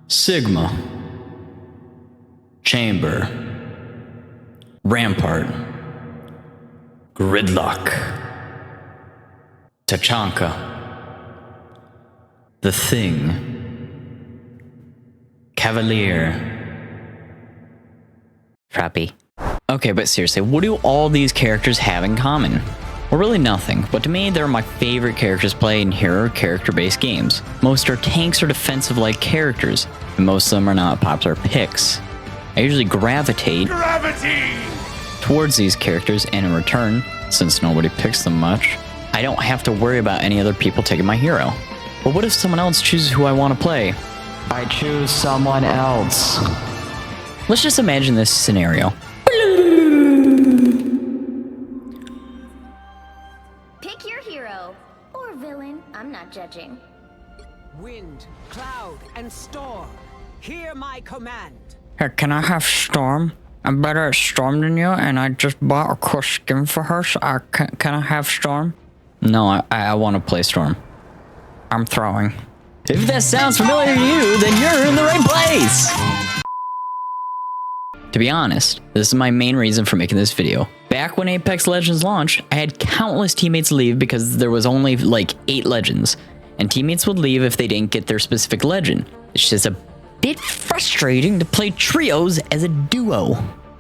Sigma, Chamber, Rampart, Gridlock, Tachanka, The Thing, Cavalier, Trappy. Okay, but seriously, what do all these characters have in common? Well, really nothing, but to me, they're my favorite characters played in hero character-based games. Most are tanks or defensive-like characters, and most of them are not popular picks. I usually gravitate towards these characters, and in return, since nobody picks them much, I don't have to worry about any other people taking my hero. But what if someone else chooses who I want to play? I choose someone else. Let's just imagine this scenario. Pick your hero or villain, I'm not judging. Wind, cloud, and storm, hear my command. Hey, can I have Storm? I'm better at Storm than you, and I just bought a cool skin for her, so can I have Storm? No, I want to play Storm. I'm throwing. If that sounds familiar to you, then you're in the right place! To be honest, this is my main reason for making this video. Back when Apex Legends launched, I had countless teammates leave because there was only like 8 legends, and teammates would leave if they didn't get their specific legend. It's just a bit frustrating to play trios as a duo.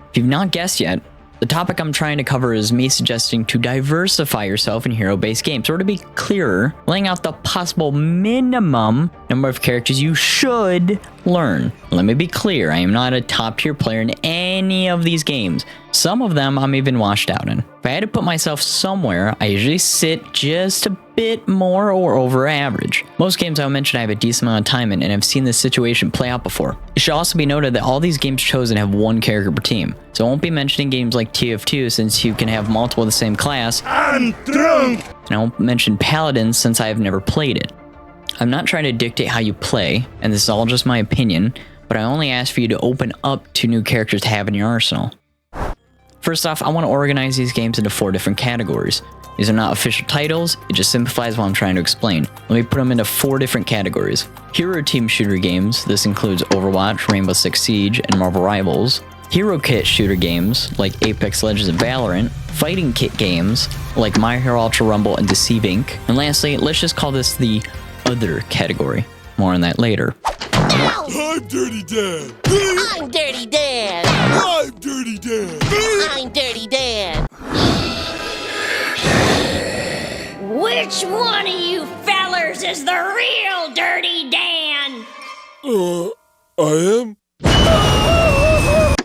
If you've not guessed yet, the topic I'm trying to cover is me suggesting to diversify yourself in hero-based games, or to be clearer, laying out the possible minimum number of characters you should learn. Let me be clear, I am not a top-tier player in any of these games. Some of them I'm even washed out in. If I had to put myself somewhere, I usually sit just a bit more or over average. Most games I'll mention I have a decent amount of time in, and I've seen this situation play out before. It should also be noted that all these games chosen have one character per team, so I won't be mentioning games like TF2 since you can have multiple of the same class. I'm drunk! And I won't mention Paladins since I have never played it. I'm not trying to dictate how you play, and this is all just my opinion, but I only ask for you to open up to new characters to have in your arsenal. First off, I want to organize these games into 4 different categories. These are not official titles, it just simplifies what I'm trying to explain. Let me put them into 4 different categories. Hero team shooter games, this includes Overwatch, Rainbow Six Siege, and Marvel Rivals. Hero kit shooter games, like Apex Legends and Valorant. Fighting kit games, like My Hero Ultra Rumble and Deceive Inc. And lastly, let's just call this the other category. More on that later. I'm Dirty Dan! I'm Dirty Dan! I'm Dirty Dan! I'm Dirty Dan! Which one of you fellers is the real Dirty Dan? I am?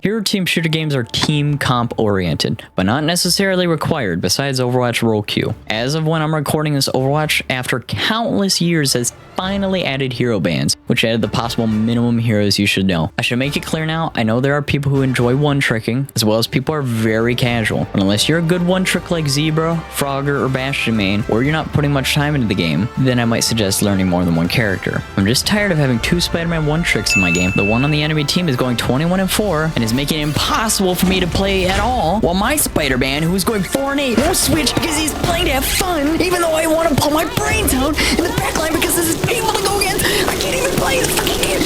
Hero team shooter games are team comp oriented, but not necessarily required besides Overwatch role queue. As of when I'm recording this, Overwatch, after countless years, has finally added hero bans, which added the possible minimum heroes you should know. I should make it clear now, I know there are people who enjoy one-tricking, as well as people who are very casual, but unless you're a good one-trick like Zebra, Frogger, or Bastion main, or you're not putting much time into the game, then I might suggest learning more than one character. I'm just tired of having 2 Spider-Man one-tricks in my game. The one on the enemy team is going 21-4, and is making it impossible for me to play at all, while my Spider-Man, who is going 4-8, won't switch because he's playing to have fun, even though I want to pull my brains out in the backline because this is painful to go against. I can't even play this fucking game.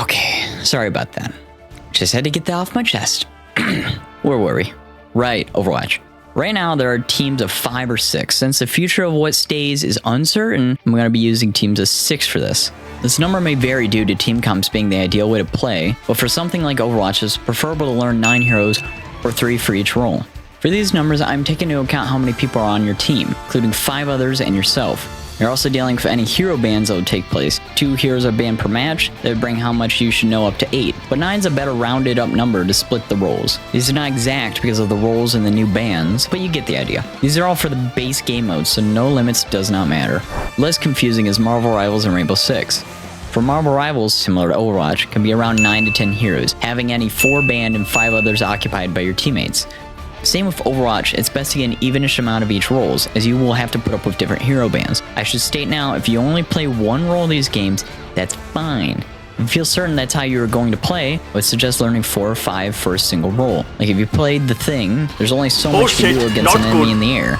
Okay, sorry about that. Just had to get that off my chest. Where were we? Right, Overwatch. Right now, there are teams of 5 or 6. Since the future of what stays is uncertain, I'm going to be using teams of 6 for this. This number may vary due to team comps being the ideal way to play, but for something like Overwatch, it's preferable to learn 9 heroes or 3 for each role. For these numbers, I'm taking into account how many people are on your team, including 5 others and yourself. You're also dealing with any hero bans that would take place. 2 heroes are banned per match, that would bring how much you should know up to 8, but 9's a better rounded up number to split the roles. These are not exact because of the roles and the new bans, but you get the idea. These are all for the base game mode, so no limits does not matter. Less confusing is Marvel Rivals and Rainbow Six. For Marvel Rivals, similar to Overwatch, can be around 9 to 10 heroes, having any 4 banned and 5 others occupied by your teammates. Same with Overwatch, it's best to get an evenish amount of each roles, as you will have to put up with different hero bans. I should state now, if you only play one role in these games, that's fine. If you feel certain that's how you are going to play, I would suggest learning 4 or 5 for a single role. Like if you played The Thing, there's only so much you can do against an enemy in the air.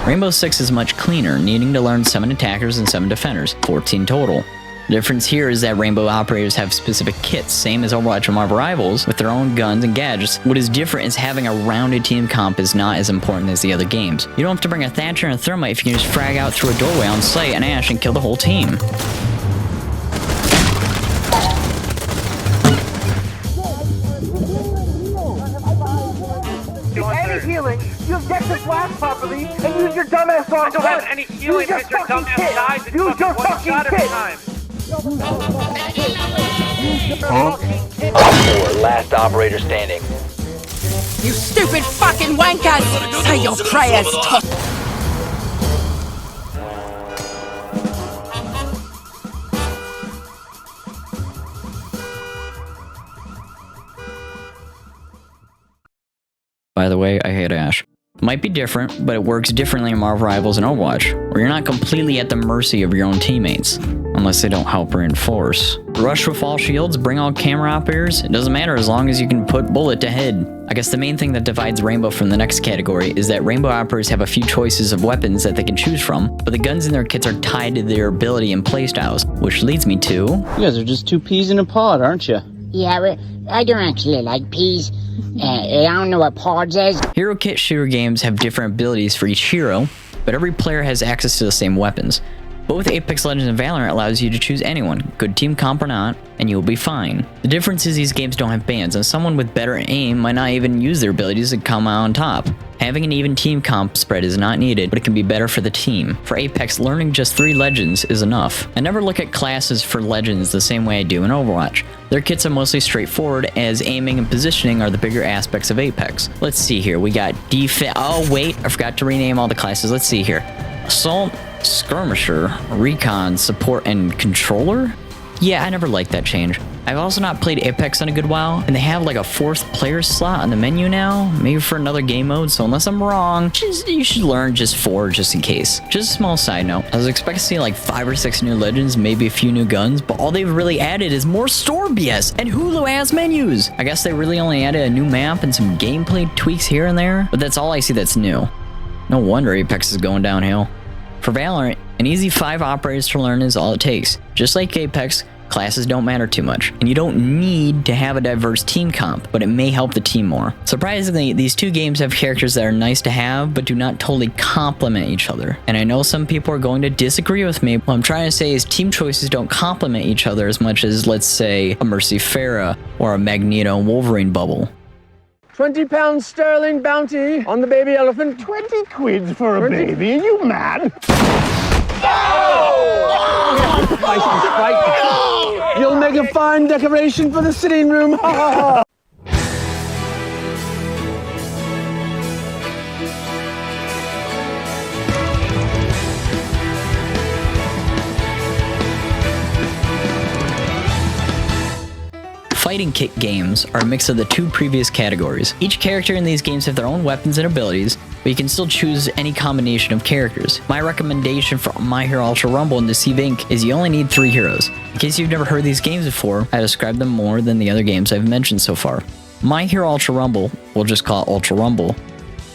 Rainbow Six is much cleaner, needing to learn 7 attackers and 7 defenders, 14 total. The difference here is that Rainbow operators have specific kits, same as Overwatch and Marvel Rivals, with their own guns and gadgets. What is different is having a rounded team comp is not as important as the other games. You don't have to bring a Thatcher and a Thermite if you can just frag out through a doorway on site and Ash and kill the whole team. Any healing, you object to blast properly and use your dumbass on. I don't have any healing because your dumbass dies and use your one fucking shot every kit. time. Last operator standing. You stupid fucking wankers! Say your prayers, By the way, I hate Ash. Might be different, but it works differently in Marvel Rivals and Overwatch, where you're not completely at the mercy of your own teammates, unless they don't help reinforce. Rush with all shields, bring all camera operators, it doesn't matter as long as you can put bullet to head. I guess the main thing that divides Rainbow from the next category is that Rainbow operators have a few choices of weapons that they can choose from, but the guns in their kits are tied to their ability and playstyles, which leads me to... You guys are just 2 peas in a pod, aren't you? Yeah, I don't actually like peas. I don't know what pods is. Hero kit shooter games have different abilities for each hero, but every player has access to the same weapons. Both Apex Legends and Valorant allows you to choose anyone, good team comp or not, and you'll be fine. The difference is these games don't have bans, and someone with better aim might not even use their abilities to come out on top. Having an even team comp spread is not needed, but it can be better for the team. For Apex, learning just 3 legends is enough. I never look at classes for legends the same way I do in Overwatch. Their kits are mostly straightforward, as aiming and positioning are the bigger aspects of Apex. Let's see here, we got defense. Oh wait, I forgot to rename all the classes. Let's see here. Assault, Skirmisher, Recon, Support, and Controller? Yeah, I never liked that change. I've also not played Apex in a good while, and they have like a 4th player slot on the menu now, maybe for another game mode, so unless I'm wrong, you should learn just 4 just in case. Just a small side note, I was expecting to see like 5 or 6 new legends, maybe a few new guns, but all they've really added is more store BS and Hulu ass menus. I guess they really only added a new map and some gameplay tweaks here and there, but that's all I see that's new. No wonder Apex is going downhill. For Valorant, an easy 5 operators to learn is all it takes. Just like Apex, classes don't matter too much, and you don't need to have a diverse team comp, but it may help the team more. Surprisingly, these 2 games have characters that are nice to have, but do not totally complement each other. And I know some people are going to disagree with me. What I'm trying to say is team choices don't complement each other as much as, let's say, a Mercy Pharah or a Magneto and Wolverine bubble. £20 sterling bounty on the baby elephant. 20 quids for a baby? Are you mad? Oh! You'll make a fine decoration for the sitting room. Fighting kit games are a mix of the 2 previous categories. Each character in these games have their own weapons and abilities, but you can still choose any combination of characters. My recommendation for My Hero Ultra Rumble and Deceive Inc. is you only need 3 heroes. In case you've never heard these games before, I describe them more than the other games I've mentioned so far. My Hero Ultra Rumble, we'll just call it Ultra Rumble,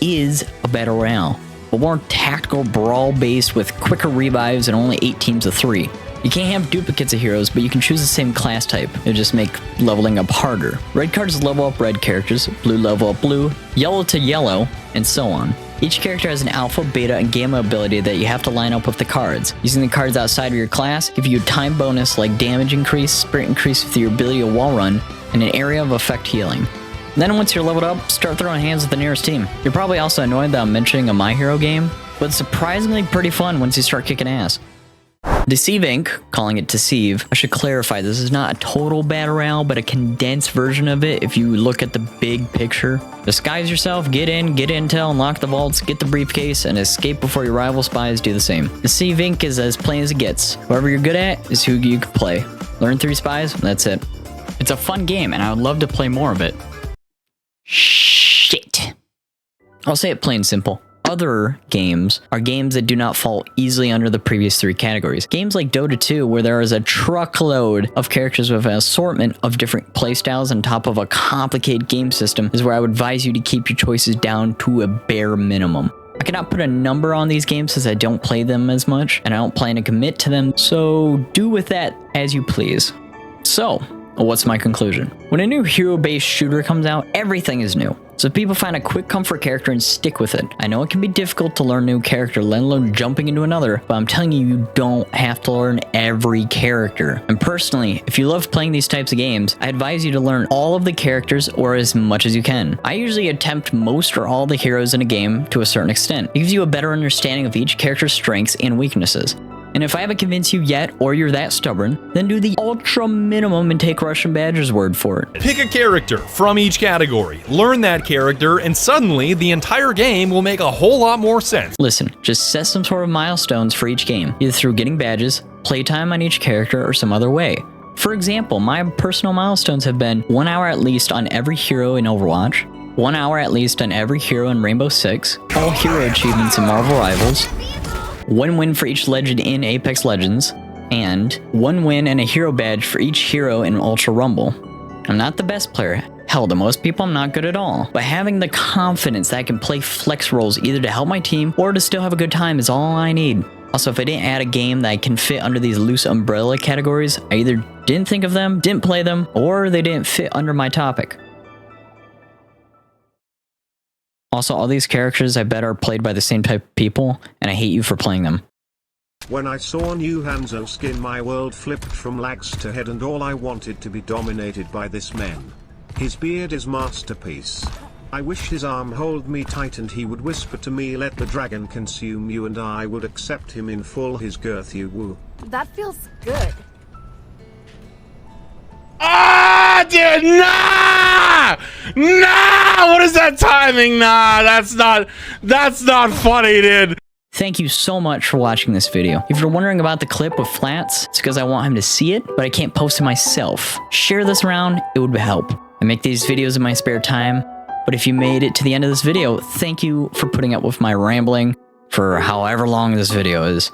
is a battle royale, but more tactical brawl based with quicker revives and only 8 teams of 3. You can't have duplicates of heroes, but you can choose the same class type. It'll just make leveling up harder. Red cards level up red characters, blue level up blue, yellow to yellow, and so on. Each character has an alpha, beta, and gamma ability that you have to line up with the cards. Using the cards outside of your class give you a time bonus like damage increase, sprint increase with your ability to wall run, and an area of effect healing. Then once you're leveled up, start throwing hands with the nearest team. You're probably also annoyed that I'm mentioning a My Hero game, but it's surprisingly pretty fun once you start kicking ass. Deceive Inc., calling it Deceive, I should clarify this is not a total battle royale, but a condensed version of it if you look at the big picture. Disguise yourself, get in, get intel, unlock the vaults, get the briefcase, and escape before your rival spies do the same. Deceive Inc. is as plain as it gets. Whoever you're good at is who you can play. Learn 3 spies, and that's it. It's a fun game, and I would love to play more of it. Shit. I'll say it plain simple. other games are games that do not fall easily under the previous 3 categories. Games like Dota 2, where there is a truckload of characters with an assortment of different playstyles on top of a complicated game system, is where I would advise you to keep your choices down to a bare minimum. I cannot put a number on these games since I don't play them as much, and I don't plan to commit to them, so do with that as you please. So, what's my conclusion? When a new hero-based shooter comes out, everything is new. So people find a quick comfort character and stick with it. I know it can be difficult to learn a new character, let alone jumping into another, but I'm telling you, you don't have to learn every character. And personally, if you love playing these types of games, I advise you to learn all of the characters or as much as you can. I usually attempt most or all the heroes in a game to a certain extent. It gives you a better understanding of each character's strengths and weaknesses. And if I haven't convinced you yet, or you're that stubborn, then do the ultra minimum and take Russian Badger's word for it. Pick a character from each category, learn that character, and suddenly the entire game will make a whole lot more sense. Listen, just set some sort of milestones for each game, either through getting badges, playtime on each character, or some other way. For example, my personal milestones have been 1 hour at least on every hero in Overwatch, 1 hour at least on every hero in Rainbow Six, all hero achievements in Marvel Rivals, 1 win for each legend in Apex Legends, and 1 win and a hero badge for each hero in Ultra Rumble. I'm not the best player. Hell, to most people, I'm not good at all. But having the confidence that I can play flex roles either to help my team or to still have a good time is all I need. Also, if I didn't add a game that can fit under these loose umbrella categories, I either didn't think of them, didn't play them, or they didn't fit under my topic. Also, all these characters I bet are played by the same type of people, and I hate you for playing them. When I saw new Hanzo skin, my world flipped from legs to head, and all I wanted to be dominated by this man. His beard is masterpiece. I wish his arm hold me tight and he would whisper to me, "Let the dragon consume you," and I would accept him in full his girthy woo. That feels good. Ah, dude, nah! Nah! What is that timing? Nah, that's not funny, dude. Thank you so much for watching this video. If you're wondering about the clip with Flats, it's because I want him to see it, but I can't post it myself. Share this around, it would help. I make these videos in my spare time, but if you made it to the end of this video, thank you for putting up with my rambling for however long this video is.